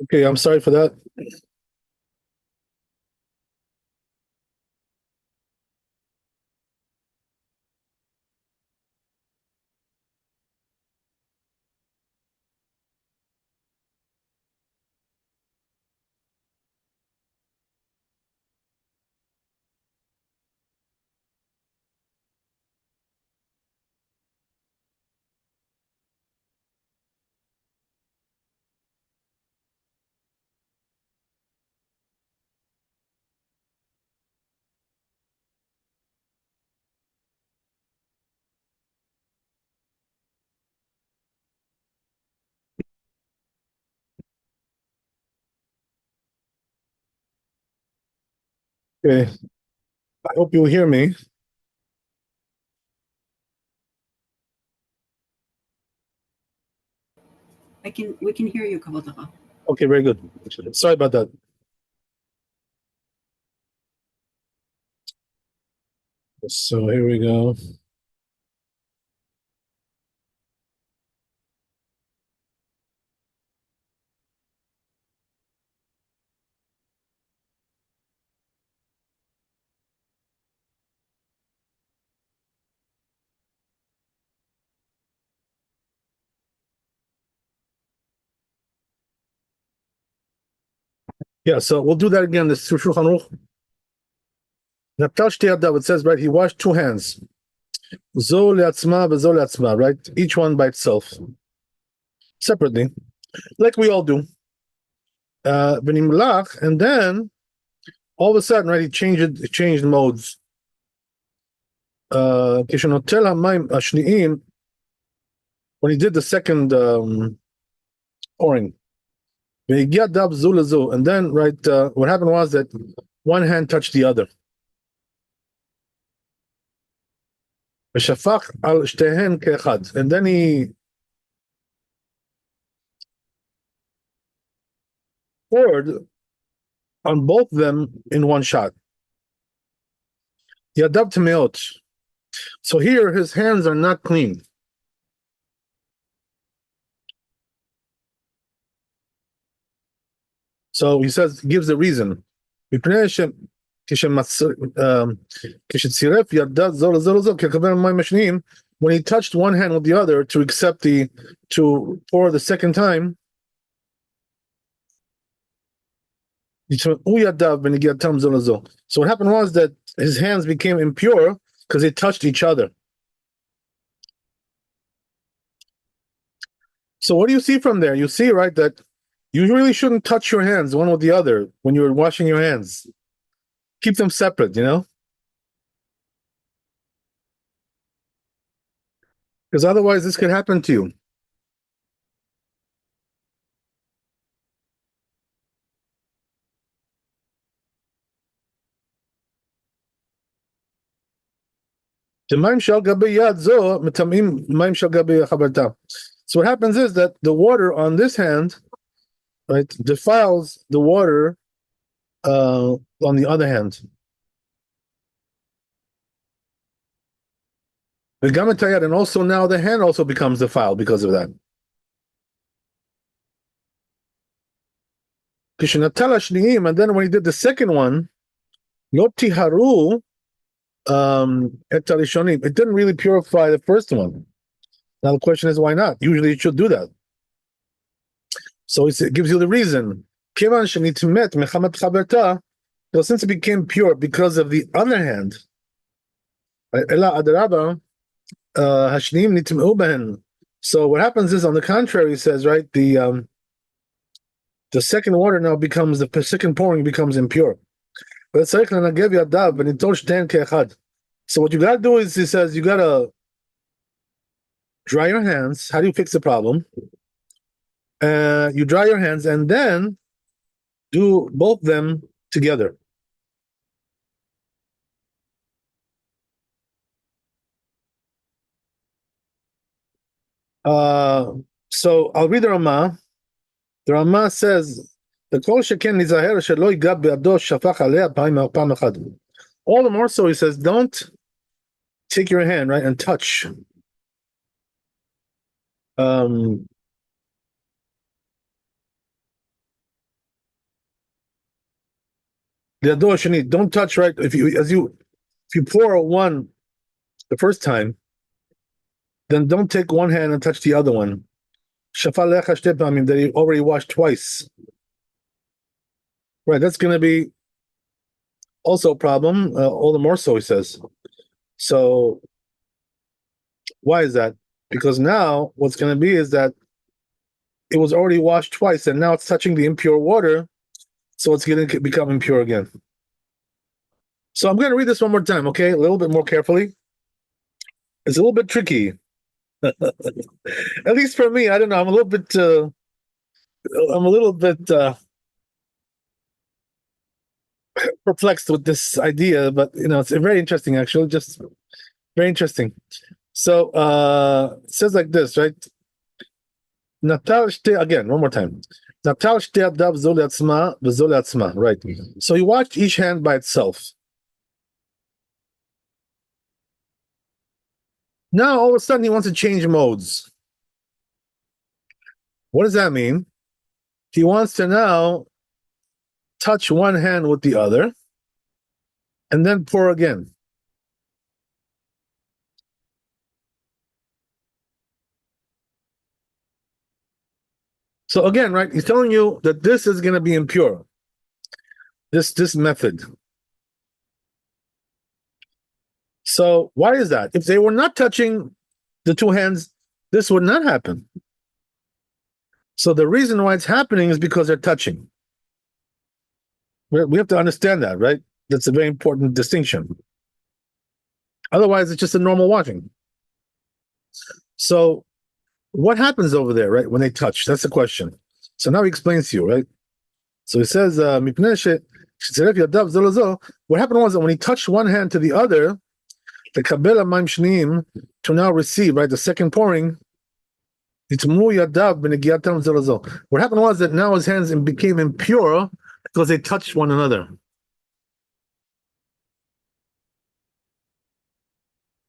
Okay, I'm sorry for that. Okay, I hope you hear me. We can hear you, Kabbalah. Okay, very good. Sorry about that. So here we go. Yeah, so we'll do that again. This is Shulchan Aruch. It says, right, he washed two hands. Zo le'atzma v'zo le'atzma, right? Each one by itself. Separately. Like we all do. And then all of a sudden, right, he changed modes. When he did the second pouring. And then, right, what happened was that one hand touched the other. And then he poured on both of them in one shot. So here his hands are not clean. So he says, gives the reason. When he touched one hand with the other to pour the second time, so what happened was that his hands became impure because they touched each other. So what do you see from there? You see, right, that you really shouldn't touch your hands one with the other when you're washing your hands. Keep them separate, because otherwise this could happen to you. So what happens is that the water on this hand, right, defiles the water on the other hand. And also now the hand also becomes defiled because of that. And then when he did the second one, it didn't really purify the first one. Now the question is, why not? Usually it should do that. So it gives you the reason. Since it became pure because of the other hand, so what happens is, on the contrary, he says, right, the second water now becomes, the second pouring becomes impure. So what you got to do is, he says, you got to dry your hands. How do you fix the problem? You dry your hands and then do both them together. So I'll read the Ramah. The Ramah says, all the more so, he says, don't take your hand, right, and touch Don't touch, right? If you pour one the first time, then don't take one hand and touch the other one. That you already washed twice. Right, that's going to be also a problem, all the more so, he says. So, why is that? Because now what's going to be is that it was already washed twice, and now it's touching the impure water, so it's going to become impure again. So, I'm going to read this one more time, okay? A little bit more carefully. It's a little bit tricky. At least for me, I don't know. I'm a little bit perplexed with this idea, but it's very interesting, actually. Just very interesting. So it says like this, right? Again, one more time. Right. So you watch each hand by itself. Now all of a sudden he wants to change modes. What does that mean? He wants to now touch one hand with the other and then pour again. So again, right, he's telling you that this is going to be impure. This method. So why is that? If they were not touching the two hands, this would not happen. So the reason why it's happening is because they're touching. We have to understand that, right? That's a very important distinction. Otherwise, it's just a normal washing. So what happens over there, right, when they touch? That's the question. So now he explains to you, right? So he says, what happened was that when he touched one hand to the other, the kabel maim shneim, to now receive, right, the second pouring, what happened was that now his hands became impure because they touched one another.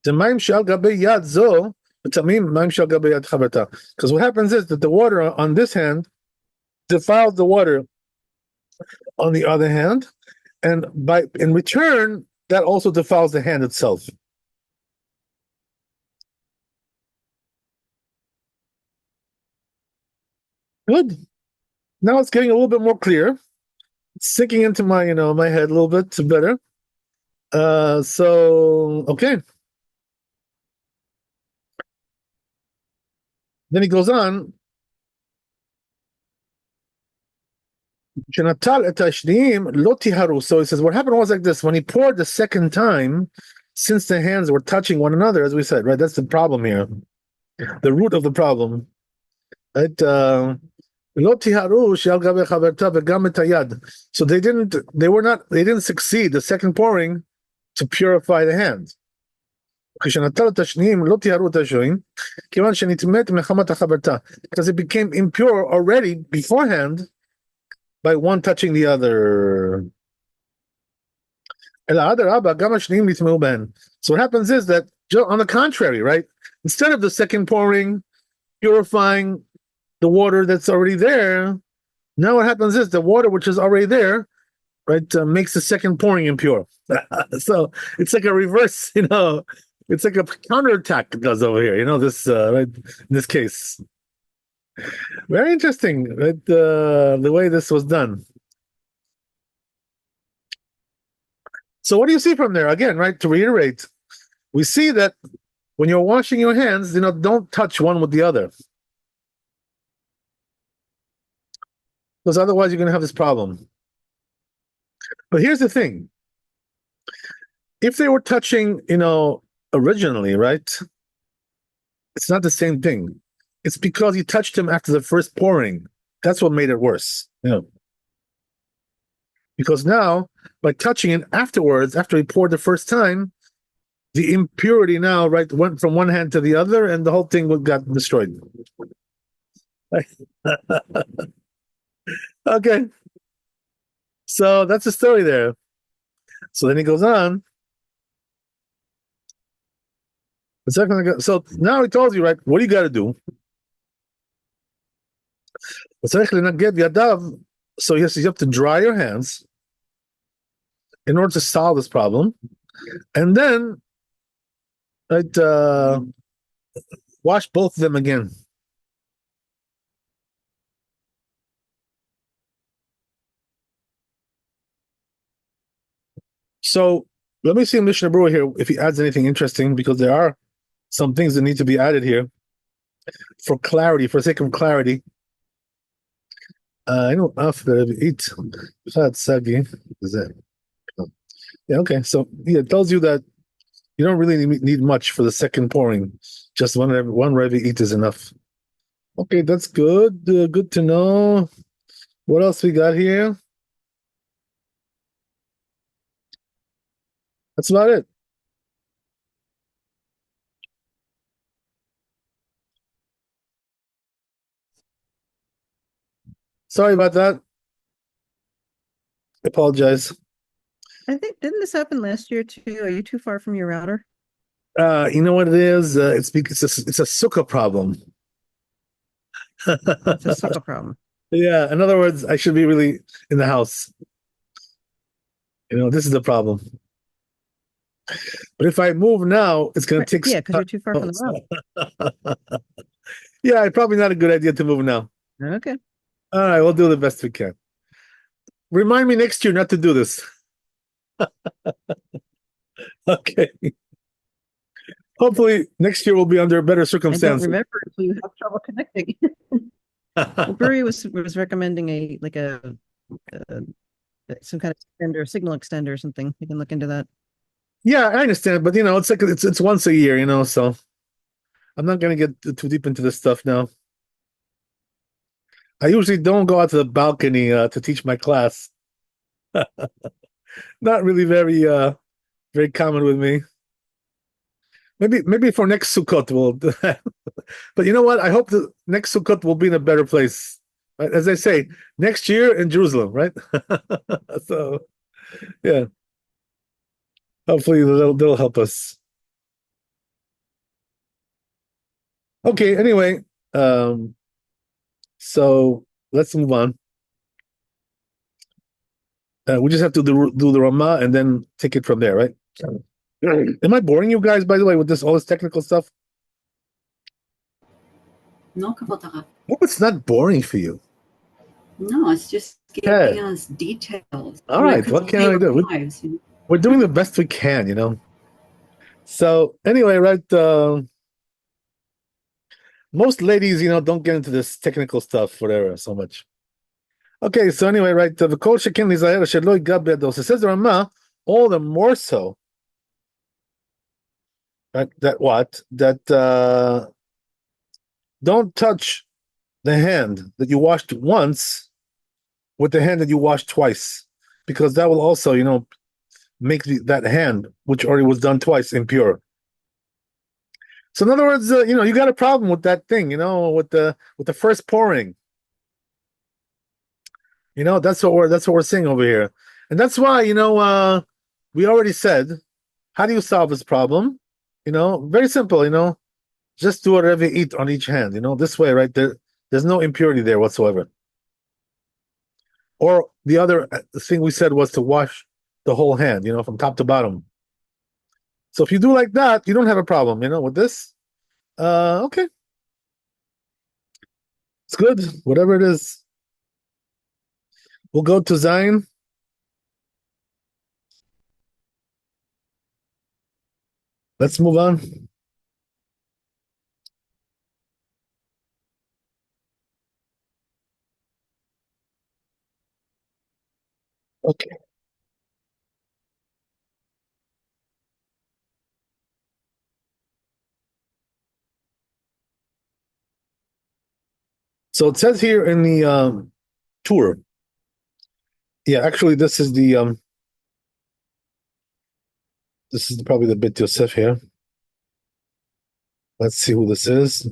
Because what happens is that the water on this hand defiles the water on the other hand, and in return, that also defiles the hand itself. Good. Now it's getting a little bit more clear. It's sinking into my, my head a little bit better. Okay. Then he goes on. So he says, what happened was like this. When he poured the second time, since the hands were touching one another, as we said, right? That's the problem here. The root of the problem. Right? So they didn't succeed, the second pouring, to purify the hands. Because it became impure already beforehand by one touching the other. So what happens is that, on the contrary, right? Instead of the second pouring purifying the water that's already there, now what happens is the water which is already there, right, makes the second pouring impure. So it's like a reverse, it's like a counterattack it does over here, this right, in this case. Very interesting, right? The way this was done. So what do you see from there? Again, right, to reiterate, we see that when you're washing your hands, don't touch one with the other. Because otherwise you're going to have this problem. But here's the thing. If they were touching, originally, right, it's not the same thing. It's because you touched him after the first pouring. That's what made it worse. Because now, by touching it afterwards, after he poured the first time, the impurity now, right, went from one hand to the other, and the whole thing got destroyed. Okay. So that's the story there. So then he goes on. So now he tells you, right, what do you got to do? So yes, you have to dry your hands. in order to solve this problem, and then right, wash both of them again. So let me see Mishnah Brewer here if he adds anything interesting, because there are some things that need to be added here for clarity, for sake of clarity. I don't after eat sagi. Is that? Yeah, okay. So yeah, it tells you that you don't really need much for the second pouring. Just one Rabbi eat is enough. Okay, that's good. Good to know. What else we got here? That's about it. Sorry about that. I apologize. I think didn't this happen last year too? Are you too far from your router? You know what it is? It's because it's a sukkah problem. It's a sucker problem. Yeah. In other words, I should be really in the house. This is the problem. But if I move now, it's going to take. Yeah, because you're too far from the router. Yeah, probably not a good idea to move now. Okay. All right, we'll do the best we can. Remind me next year not to do this. Okay. Hopefully next year we'll be under better I circumstances. don't remember if you have trouble connecting. Well, Barry was recommending some kind of extender, signal extender or something. You can look into that. Yeah, I understand, but it's like it's once a year, so I'm not gonna get too deep into this stuff now. I usually don't go out to the balcony to teach my class. Not really very common with me. Maybe for next Sukkot we'll but you know what? I hope the next Sukkot will be in a better place. Right? As I say, next year in Jerusalem, right? So yeah. Hopefully they'll help us. Okay, anyway, so let's move on. We just have to do the Ramah and then take it from there, right? Am I boring you guys, by the way, with all this technical stuff? No, Kavod. Hope it's not boring for you. No, it's just giving us details. All right, what can I do? We're doing the best we can. So anyway, right? Most ladies, don't get into this technical stuff, whatever, so much. Okay, so anyway, right? The kol shekin lizayer shelo yiga beyados. It says the Rama, all the more so. That don't touch the hand that you washed once with the hand that you washed twice, because that will also, make that hand, which already was done twice, impure. So in other words, you got a problem with that thing, with the first pouring. That's what we're saying over here, and that's why we already said, how do you solve this problem? Very simple. Just do whatever you eat on each hand. This way, right there. There's no impurity there whatsoever. Or the other thing we said was to wash the whole hand, from top to bottom. So if you do like that, you don't have a problem, with this. Okay. It's good, whatever it is. We'll go to Zion. Let's move on. Okay. So it says here in the tour. Yeah, actually, this is probably the Bit Yosef here. Let's see who this is.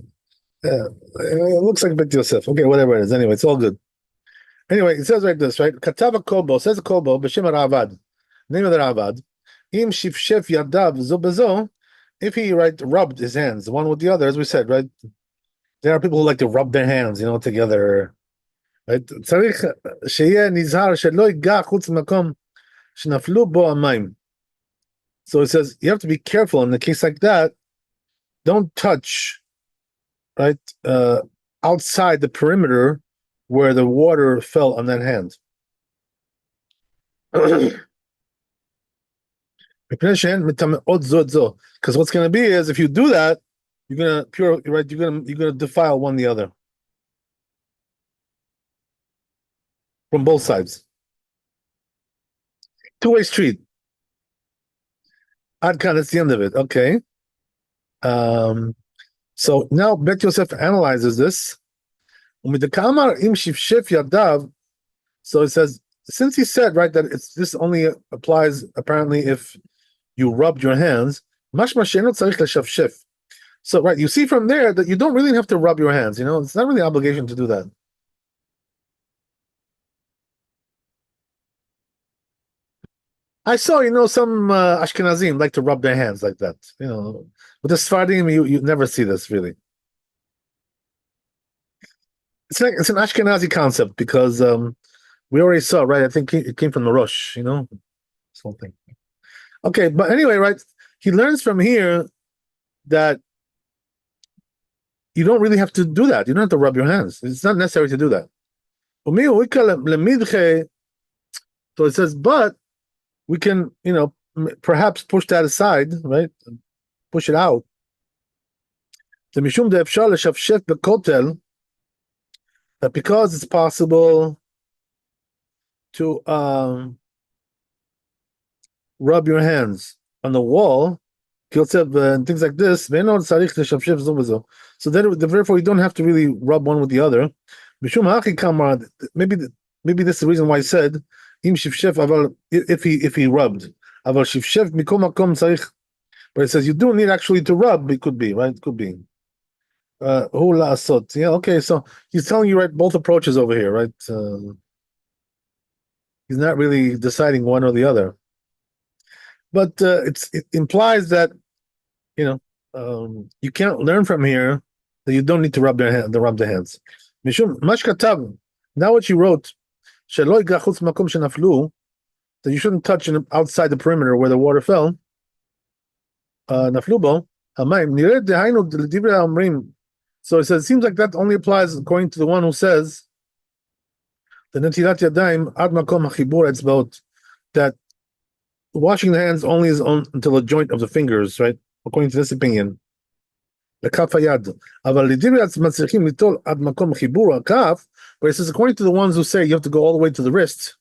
Yeah, it looks like Bit Yosef. Okay, whatever it is. Anyway, it's all good. Anyway, it says like this, right? Katava Kolbo, says Kolbo, B'Shem Ravad. Name of the Ravad. Im Shifshef Yadav Zobezo. If he rubbed his hands one with the other, as we said, right? There are people who like to rub their hands, together. Right? צריך שיהיה נזהר שלא ייגע חוץ ממקום shenaflu bo amayim. So it says you have to be careful in a case like that. Don't touch, right, outside the perimeter where the water fell on that hand. Because what's going to be is if you do that, you're going to you're going to defile one the other from both sides. Two-way street. Adkan, that's the end of it. Okay. So now Bet Yosef analyzes this. So it says, since he said, right, that this only applies apparently if you rubbed your hands. So, right, you see from there that you don't really have to rub your hands. It's not really an obligation to do that. I saw, some Ashkenazim like to rub their hands like that. With the Sfardim, you never see this really. It's an Ashkenazi concept because we already saw, right? I think it came from the Rosh, something. Okay, but anyway, right? He learns from here that you don't really have to do that. You don't have to rub your hands. It's not necessary to do that. So it says, but we can, perhaps push that aside, right? Push it out. That because it's possible to rub your hands on the wall, and things like this. So then, therefore, you don't have to really rub one with the other. Maybe this is the reason why he said, if he rubbed. But it says you do need actually to rub. It could be, right? It could be. Yeah, okay. So he's telling you, right, both approaches over here, right? He's not really deciding one or the other. But it implies that, you can't learn from here that you don't need to rub the hands. Now what you wrote, that you shouldn't touch outside the perimeter where the water fell. So it says it seems like that only applies according to the one who says that washing the hands only is on until the joint of the fingers, right? According to this opinion. But it says according to the ones who say you have to go all the way to the wrist.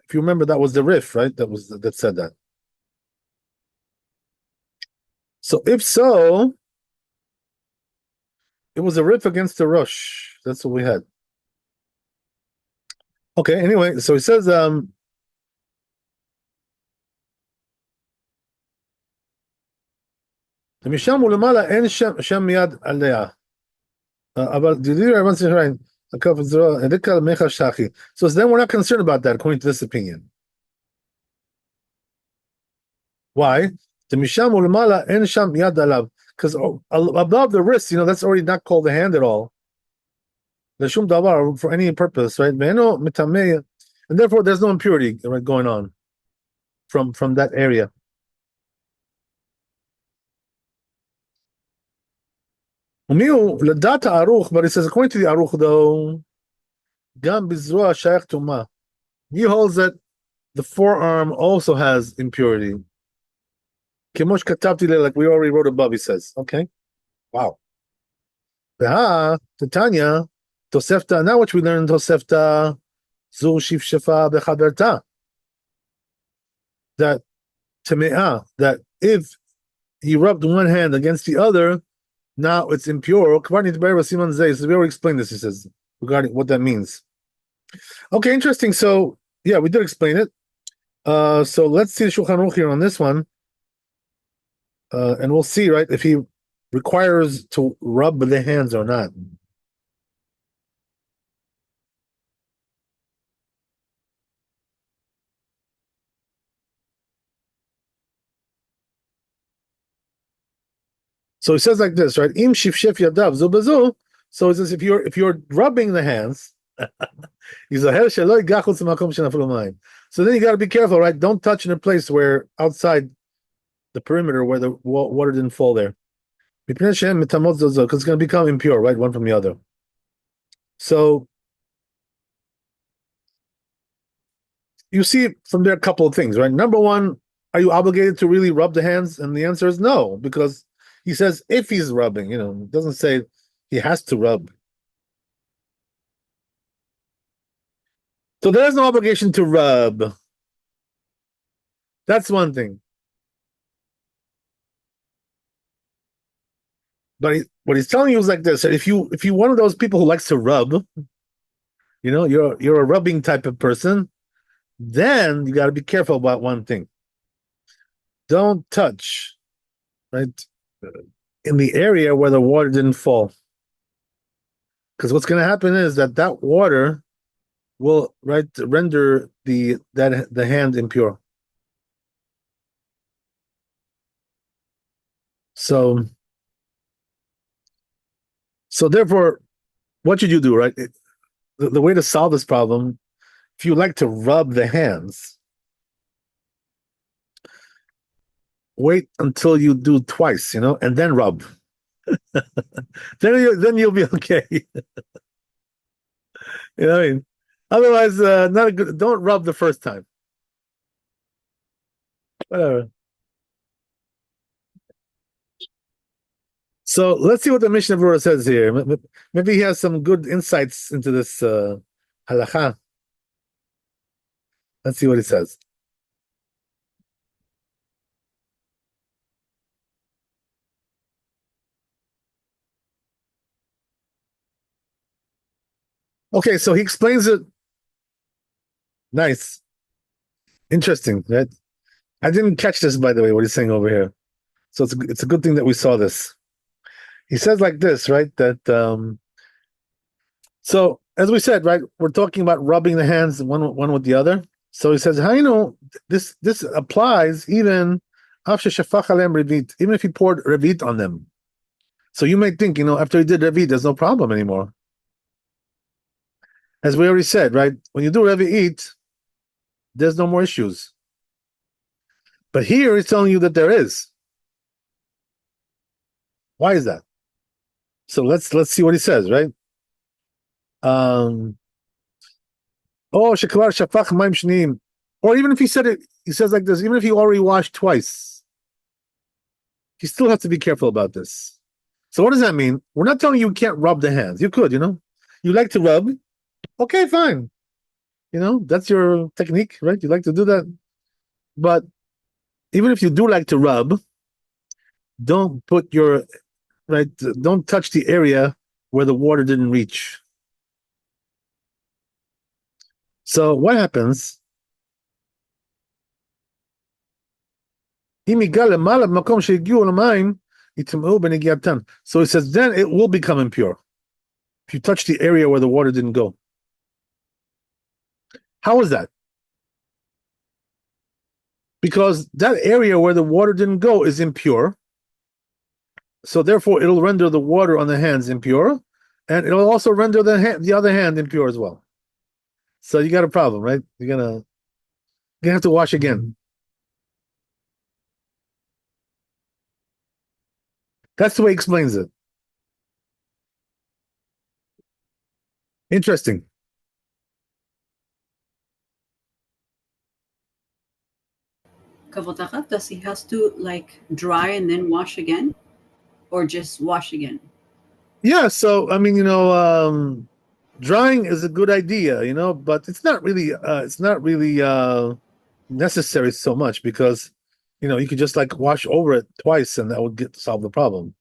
If you remember, that was the Rif, right? That said that. So if so, it was a Rif against the Rosh. That's what we had. Okay, anyway, so he says משם ולמעלה אין שם מיד עליה. אבל דידי רבן סיכרין, so then we're not concerned about that according to this opinion. Why? משם ולמעלה אין שם יד עליו. Because above the wrist, that's already not called the hand at all. לשום דבר, for any purpose, right? and therefore there's no impurity, right, going on from that area. But it says according to the Aruch though, he holds that the forearm also has impurity. Like we already wrote above, he says. Okay. Wow. Tanya, Tosefta, now what we learned in Tosefta, that that if he rubbed one hand against the other, now it's impure. So we already explained this, he says, regarding what that means. Okay, interesting. So, yeah, we did explain it. So let's see the Shulchan Aruch here on this one. And we'll see, right, if he requires to rub the hands or not. So it says like this, right? Im shifshef yadav zu bezu. So it says if you're rubbing the hands, He's a so then you got to be careful, right? Don't touch in a place where outside the perimeter where the water didn't fall there. Because it's going to become impure, right? One from the other. So you see from there a couple of things, right? Number one, are you obligated to really rub the hands? And the answer is no, because he says if he's rubbing, it doesn't say he has to rub. So there's no obligation to rub. That's one thing. But what he's telling you is like this: if you're one of those people who likes to rub, you're a rubbing type of person, then you got to be careful about one thing. Don't touch, right, in the area where the water didn't fall, because what's going to happen is that water will render the hand impure. So therefore, what should you do, right? The way to solve this problem, if you like to rub the hands, wait until you do twice, and then rub. then you'll be okay. You know what I mean? Otherwise, not a good. Don't rub the first time. Whatever. So let's see what the Mishnah Berurah says here. Maybe he has some good insights into this halacha. Let's see what he says. Okay, so he explains it. Nice. Interesting, right? I didn't catch this, by the way, what he's saying over here. So it's a good thing that we saw this. He says like this, right? That so as we said, right, we're talking about rubbing the hands one with the other. So he says, how this applies even even if he poured revit on them. So you may think, after he did revit, there's no problem anymore. As we already said, right? When you do revit, there's no more issues. But here he's telling you that there is. Why is that? So let's see what he says, right? Oh, shekvar shafach maim shneim. Or even if he said it, he says like this, even if you already washed twice, you still have to be careful about this. So what does that mean? We're not telling you can't rub the hands. You could, You like to rub. Okay, fine. That's your technique, right? You like to do that. But even if you do like to rub, don't put don't touch the area where the water didn't reach. So what happens? So he says, then it will become impure if you touch the area where the water didn't go. How is that? Because that area where the water didn't go is impure. So therefore, it'll render the water on the hands impure, and it'll also render the other hand impure as well. So you got a problem, right? You're gonna have to wash again. That's the way he explains it. Interesting. Kavod, does he has to dry and then wash again, or just wash again? Yeah. So I mean, drying is a good idea, but it's not really necessary so much because you could just wash over it twice and that would solve the problem.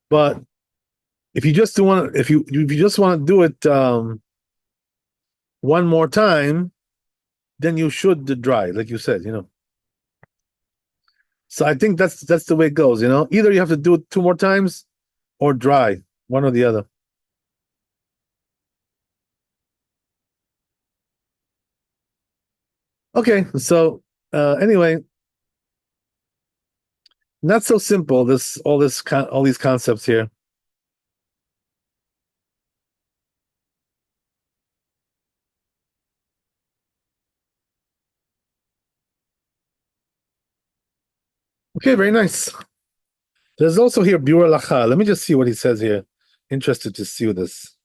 But if you just want to, if you just want to do it one more time, then you should dry, like you said, So I think that's the way it goes, Either you have to do it 2 more times or dry, one or the other. Okay, so anyway, not so simple. All these concepts here. Okay, very nice. There's also here Biur Lacha. Let me just see what he says here. Interested to see this.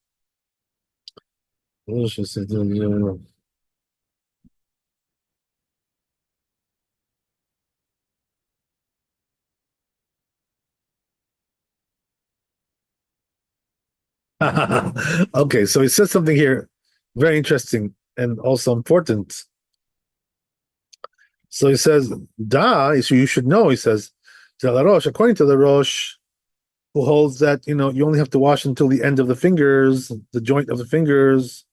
Okay, so he says something here very interesting and also important. So he says, Da, so you should know, he says, according to the Rosh, who holds that, you only have to wash until the end of the fingers, the joint of the fingers.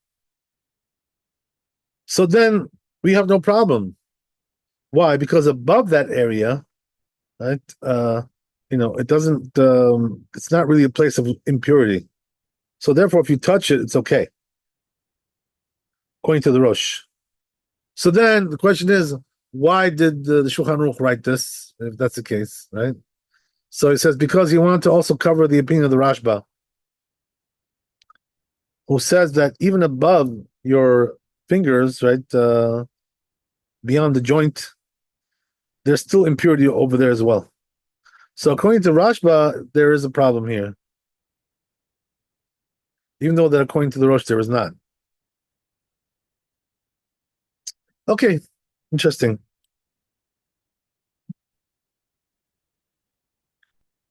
So then we have no problem. Why? Because above that area, right, it doesn't, it's not really a place of impurity. So therefore, if you touch it, it's okay, according to the Rosh. So then the question is, why did the Shulchan Aruch write this, if that's the case, right? So he says, because he wanted to also cover the opinion of the Rashba, who says that even above your fingers, right, beyond the joint, there's still impurity over there as well. So according to Rashba, there is a problem here, even though that according to the Rosh, there is not. Okay, interesting.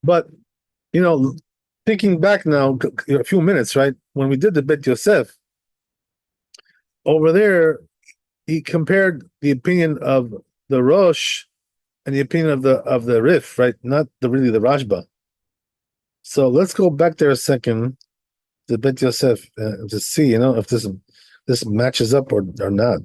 But, thinking back now, a few minutes, right, when we did the Bet Yosef, over there, he compared the opinion of the Rosh and the opinion of the Rif, right? Not really the Rashba. So let's go back there a second to Bet Yosef to see, if this matches up or not.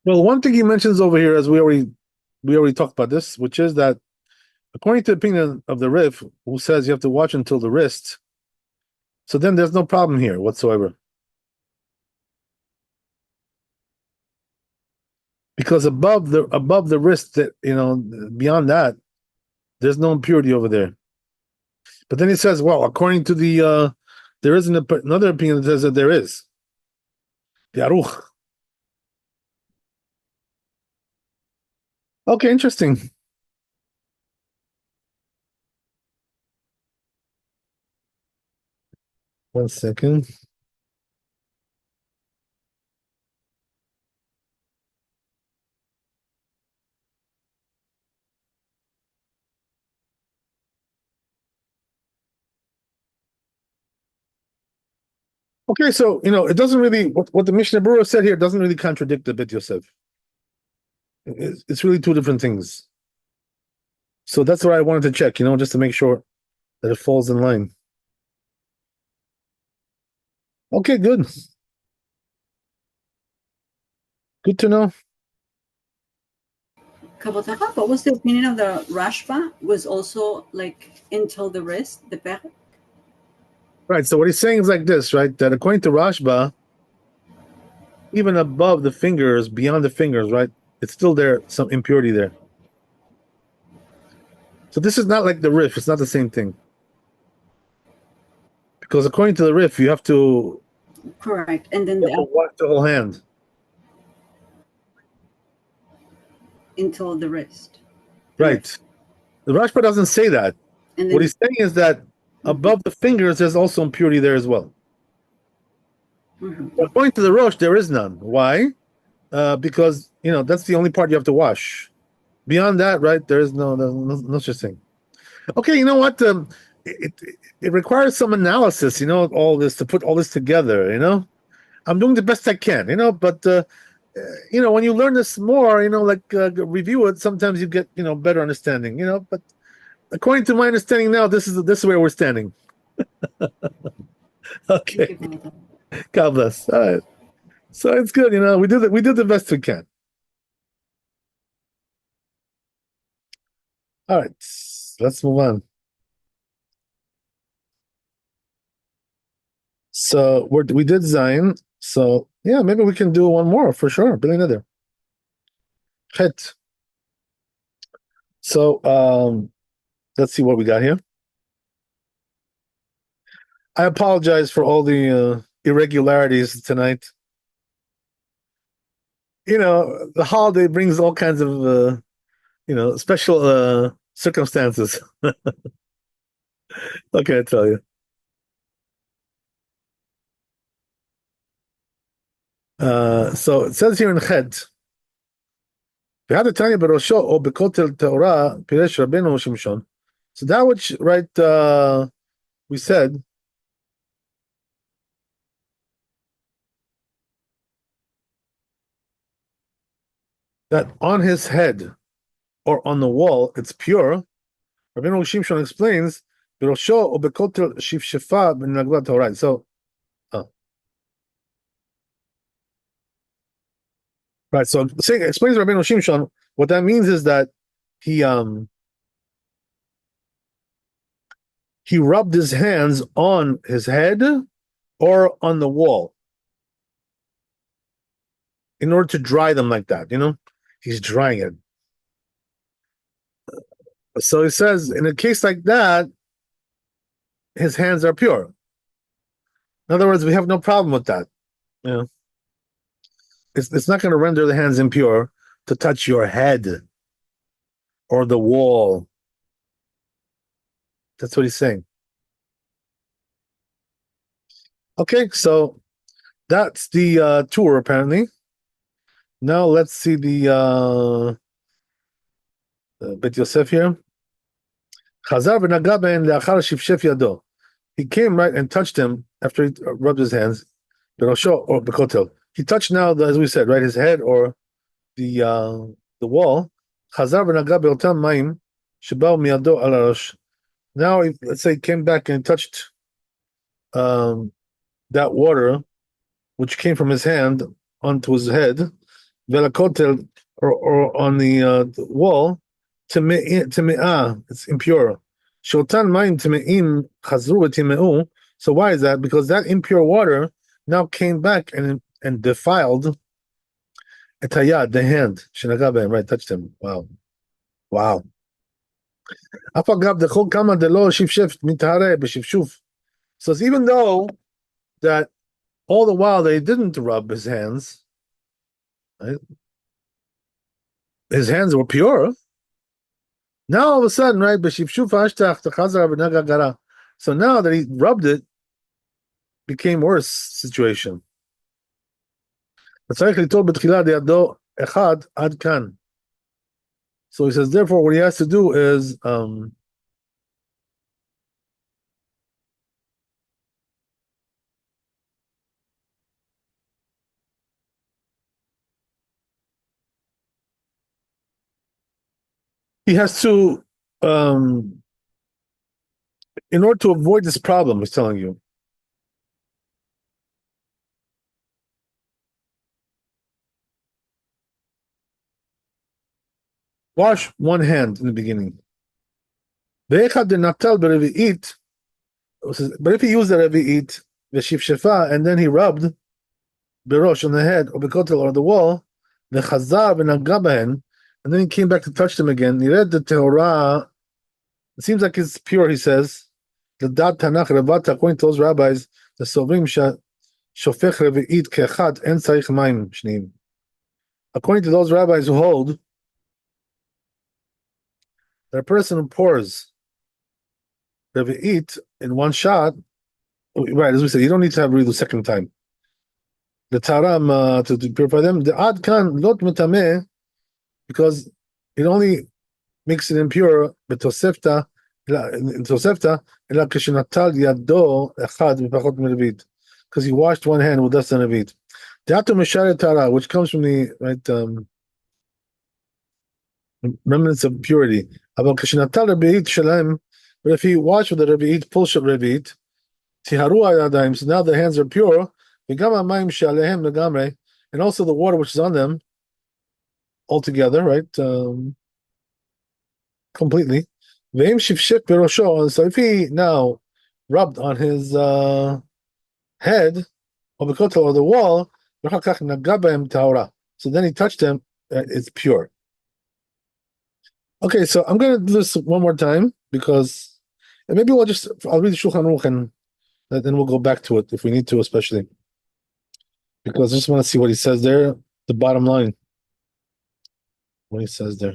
Well, one thing he mentions over here, as we already talked about this, which is that according to the opinion of the Rif, who says you have to watch until the wrist, so then there's no problem here whatsoever. Because above the wrist, that beyond that, there's no impurity over there. But then he says, well, according to the there is another opinion that says that there is. The Aruch. Okay, interesting. One second. Okay, so it doesn't really what the Mishnah Berurah said here doesn't really contradict the Bet Yosef. It's really two different things. So that's what I wanted to check, just to make sure that it falls in line. Okay, good. Good to know. Kabotaka, what was the opinion of the Rashba? Was also like until the wrist, the pech? Right. So what he's saying is like this, right? That according to Rashba, even above the fingers, beyond the fingers, right? It's still there, some impurity there. So this is not like the Rif. It's not the same thing. Because according to the Rif, you have to Correct. And then wash the whole hand. until the wrist. Right. The Rashba doesn't say that. And then, what he's saying is that above the fingers, there's also impurity there as well. According to the Rosh, there is none. Why? Because that's the only part you have to wash. Beyond that, right? There is no such thing. Okay, you know what? It requires some analysis. All this to put all this together. I'm doing the best I can. But when you learn this more, review it. Sometimes you get better understanding. But according to my understanding now, this is where we're standing. Okay. God bless. All right. So it's good. We did the best we can. All right. Let's move on. So we did Zion. So yeah, maybe we can do one more for sure. Billy Nether. Chet. So let's see what we got here. I apologize for all the irregularities tonight. The holiday brings all kinds of special circumstances. What can I tell you? So it says here in Chet, so that which we said that on his head or on the wall it's pure. Rabbeinu Shimshon explains, so right, so explains Rabbeinu Shimshon, what that means is that he rubbed his hands on his head or on the wall in order to dry them like that. He's drying it. So he says, in a case like that, his hands are pure. In other words, we have no problem with that. It's not going to render the hands impure to touch your head or the wall. That's what he's saying. Okay, so that's the tour apparently. Now let's see the Bet Yosef here. Chazar v'naga ben le'achar shifshef yado. He came right and touched him after he rubbed his hands. Berosho or bekotel. He touched now, as we said, right, his head or the wall. Chazar v'naga be'otam mayim shebao miyado al harosh. Now, let's say he came back and touched that water, which came from his hand onto his head, velakotel or on the wall, teme'ah, it's impure. Shotan mayim teme'im chazru v'timeu. So why is that? Because that impure water now came back and defiled etayad, the hand. Shenagaben, right, touched him. Wow. So even though that all the while they didn't rub his hands, right? His hands were pure. Now all of a sudden, right? So now that he rubbed it, became worse situation. So he says, therefore, what he has to do is he has to, in order to avoid this problem, he's telling you, wash one hand in the beginning. But if he used the revi'it, v'shifshefa, and then he rubbed berosh on the head, or bekotel or the wall, v'chazar v'naga behen, and then he came back to touch them again. He read the Torah. It seems like it's pure, he says. The Dat Tanakh Revata, according to those rabbis, the Sovrim Shofech Revi'it Kechat En Tzarich Mayim Shneim. According to those rabbis who hold that a person who pours Revi'it in one shot, right, as we said, you don't need to have read the second time. The Taram to purify them, the Ad Kan Lot Metameh, because it only makes it impure, but Tosefta, because he washed one hand with dust and revit. Which comes from the remnants of purity. But if he washed with the revit, pulshat revit, so now the hands are pure, and also the water which is on them altogether, right? Completely. So if he now rubbed on his head or the wall, so then he touched them, it's pure. Okay, so I'm going to do this one more time because and maybe I'll read the Shulchan Aruch and then we'll go back to it if we need to, especially because I just want to see what he says there, the bottom line, what he says there.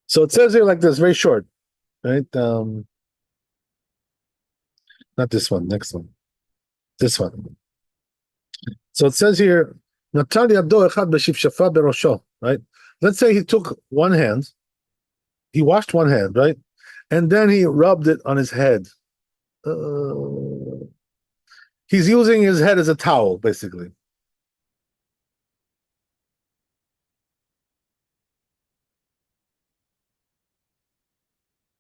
So it says here like this, very short, right? Not this one, next one. This one. So it says here, right? Let's say he took one hand, he washed one hand, right? And then he rubbed it on his head. He's using his head as a towel, basically.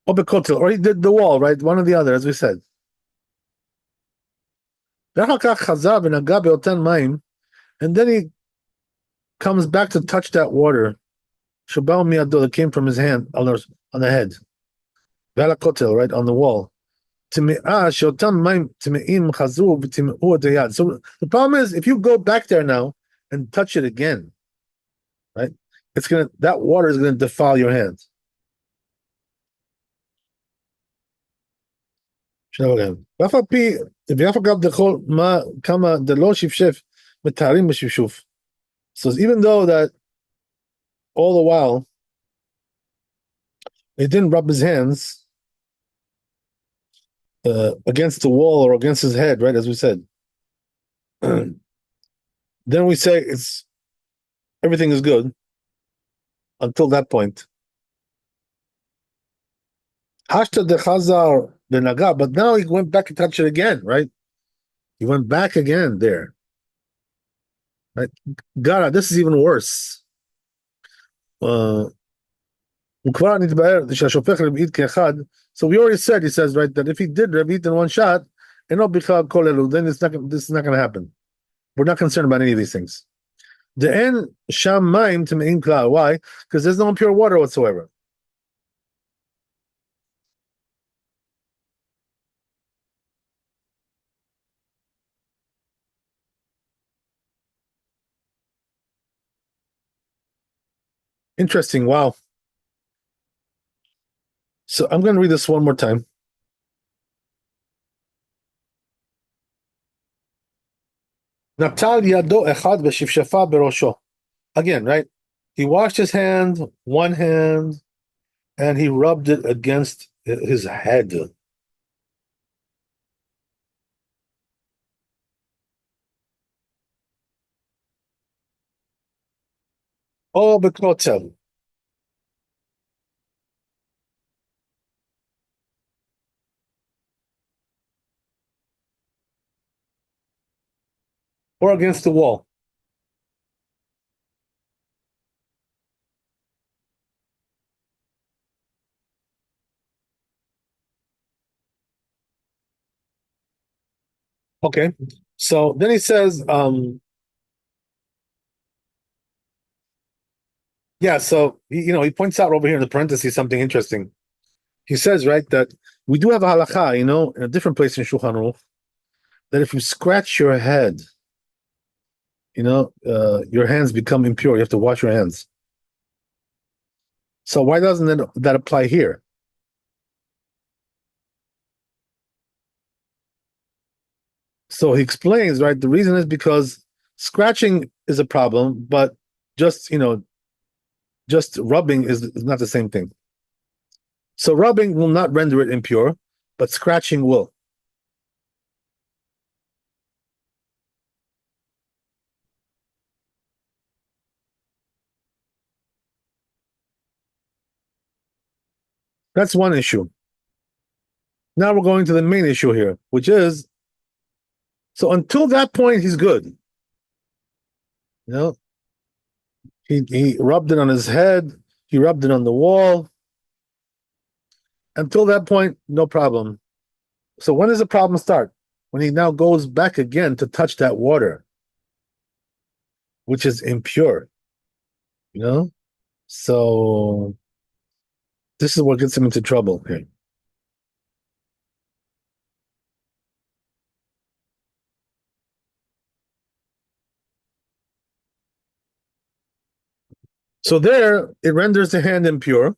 Or he did the wall, right? One or the other, as we said. And then he comes back to touch that water that came from his hand on the head. Right, on the wall. So the problem is if you go back there now and touch it again, right? That water is gonna defile your hands. So even though that all the while he didn't rub his hands against the wall or against his head, right? As we said, then we say everything is good until that point. Hashta de Chazar the Naga, but now he went back and touched it again, right? He went back again there. Right? Gara, this is even worse. So we already said, he says, right, that if he did Ravit in one shot, then this is not going to happen. We're not concerned about any of these things. The end sham maim to me'in klal. Why? Because there's no impure water whatsoever. Interesting. Wow. So I'm going to read this one more time. Natal yado echad v'shifshafa berosho. Again, right? He washed his hand, one hand, and he rubbed it against his head. Oh, beknotel. Or against the wall. Okay. So then he says, yeah, so he points out over here in the parentheses something interesting. He says, right, that we do have a halakha, in a different place in Shulchan Aruch, that if you scratch your head, your hands become impure. You have to wash your hands. So why doesn't that apply here? So he explains, right, the reason is because scratching is a problem, but just rubbing is not the same thing. So rubbing will not render it impure, but scratching will. That's one issue. Now we're going to the main issue here, which is, so until that point, he's good. He rubbed it on his head. He rubbed it on the wall. Until that point, no problem. So when does the problem start? When he now goes back again to touch that water, which is impure. So this is what gets him into trouble here. So there, it renders the hand impure.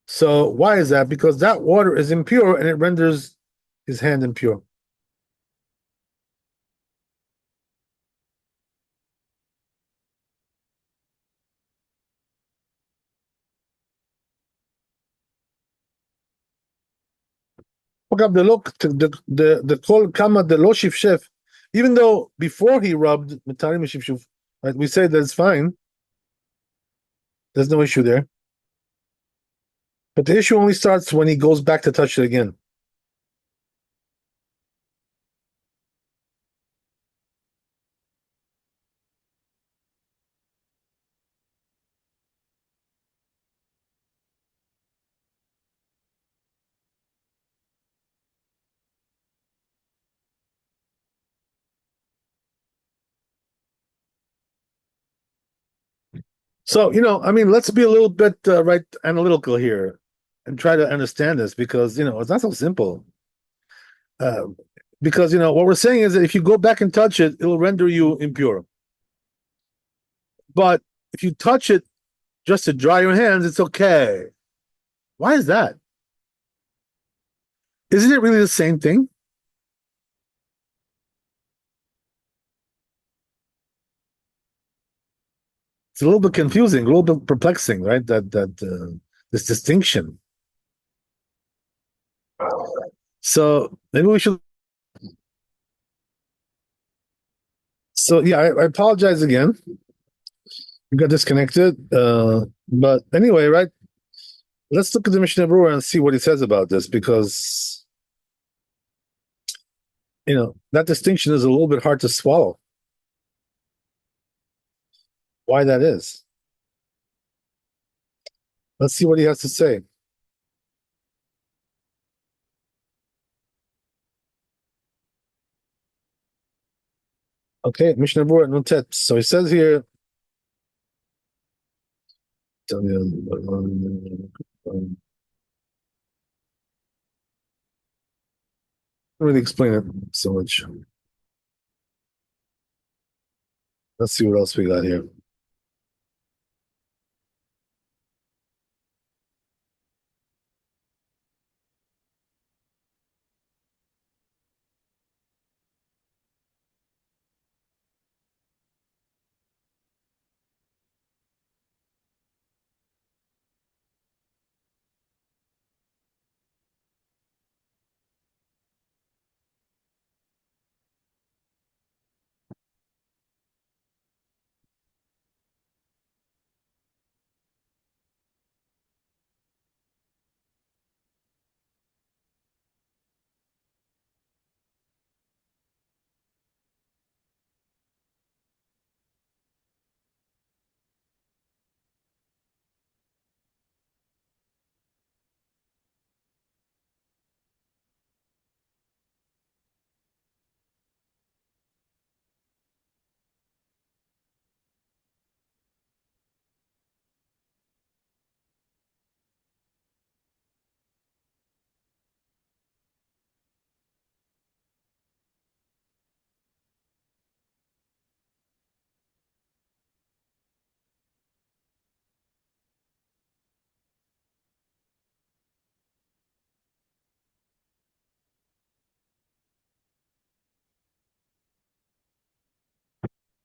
So why is that? Because that water is impure and it renders his hand impure. The kol kama de lo shifshef, even though before he rubbed mitarim shifshuf, right? We say that's fine. There's no issue there. But the issue only starts when he goes back to touch it again. So, I mean, let's be a little bit right analytical here and try to understand this because, it's not so simple. Uh, because, what we're saying is that if you go back and touch it, it'll render you impure. But if you touch it just to dry your hands, it's okay. Why is that? Isn't it really the same thing? It's a little bit confusing, a little bit perplexing, right? That this distinction. So maybe we should. So yeah, I apologize again. We got disconnected. But anyway, right? Let's look at the Mishnah Berurah and see what he says about this because that distinction is a little bit hard to swallow. Why that is? Let's see what he has to say. Okay, Mishnah Berurah Notet. So he says here. Really explain it so much. Let's see what else we got here.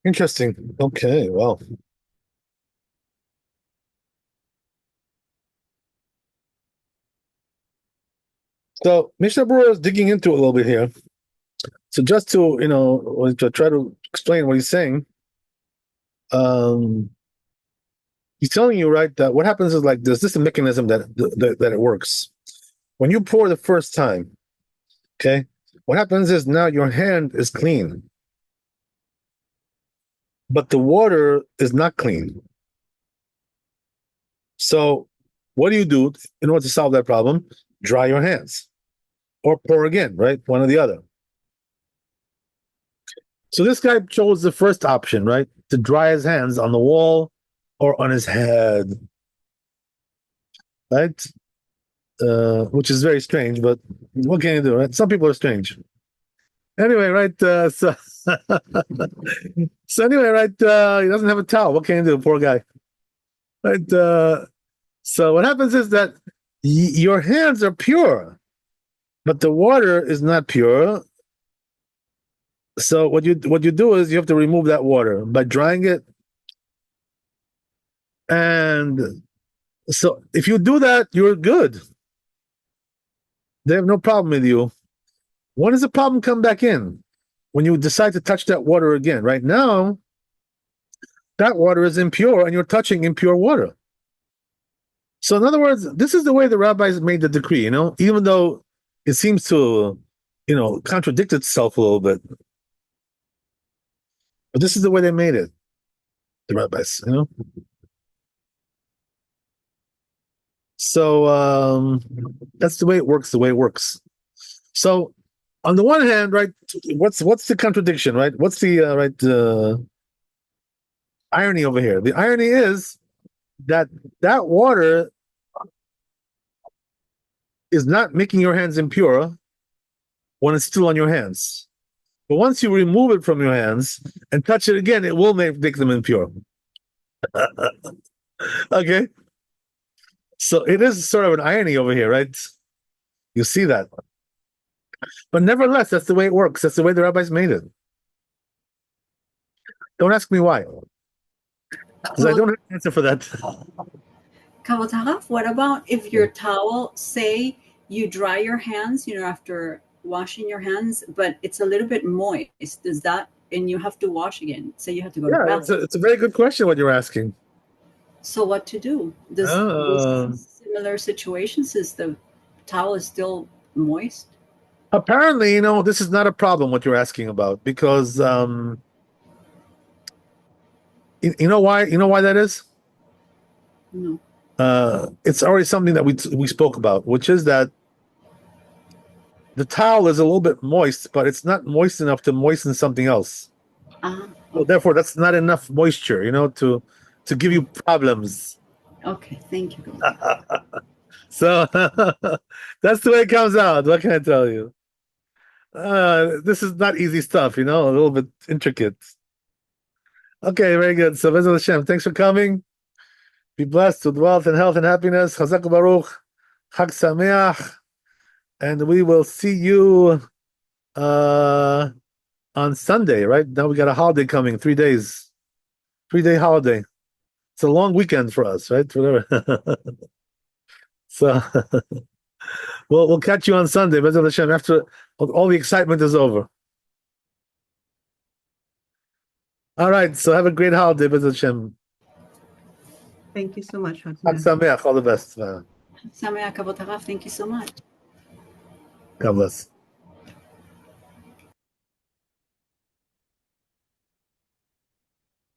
Interesting. Okay, well. So Mishnah Berurah is digging into it a little bit here. So just to try to explain what he's saying, um, he's telling you, right, that what happens is like there's this mechanism that it works. When you pour the first time, okay, what happens is now your hand is clean, but the water is not clean. So what do you do in order to solve that problem? Dry your hands or pour again, right? One or the other. So this guy chose the first option, right? To dry his hands on the wall or on his head, right? Which is very strange, but what can you do, right? Some people are strange. Anyway, right? So, so anyway, right? He doesn't have a towel. What can you do, poor guy? Right? So what happens is that your hands are pure, but the water is not pure. So what you do is you have to remove that water by drying it. And so if you do that, you're good. They have no problem with you. When does the problem come back in? When you decide to touch that water again. Right now, that water is impure and you're touching impure water. So in other words, this is the way the rabbis made the decree, even though it seems to, contradict itself a little bit. But this is the way they made it, the rabbis. So that's the way it works, So on the one hand, right, what's the contradiction, right? What's the irony over here? The irony is that water is not making your hands impure when it's still on your hands. But once you remove it from your hands and touch it again, it will make them impure. Okay? So it is sort of an irony over here, right? You see that. But nevertheless, that's the way it works. That's the way the rabbis made it. Don't ask me why. Because I don't have an answer for that. Kavod Harav, what about if your towel, say you dry your hands, after washing your hands, but it's a little bit moist, does that, and you have to wash again, say you have to go to the bathroom. It's a very good question what you're asking. So what to do? Does similar situations, is the towel is still moist? Apparently, this is not a problem what you're asking about, because you know why that is? No. It's already something that we spoke about, which is that the towel is a little bit moist, but it's not moist enough to moisten something else. Okay. So therefore, that's not enough moisture, to give you problems. Okay, thank you. So that's the way it comes out. What can I tell you? This is not easy stuff, a little bit intricate. Okay, very good. So, Bezat Hashem, thanks for coming. Be blessed with wealth and health and happiness. Chazak Baruch, Chag Sameach, and we will see you on Sunday. Right now, we got a holiday coming. 3 days, 3-day holiday. It's a long weekend for us, right? Whatever. So, we'll catch you on Sunday, Bezat Hashem, after all the excitement is over. All right, so have a great holiday, Bezat Hashem. Thank you so much. Chag Sameach, all the best. Sameach, Kavod Harav, thank you so much. God bless.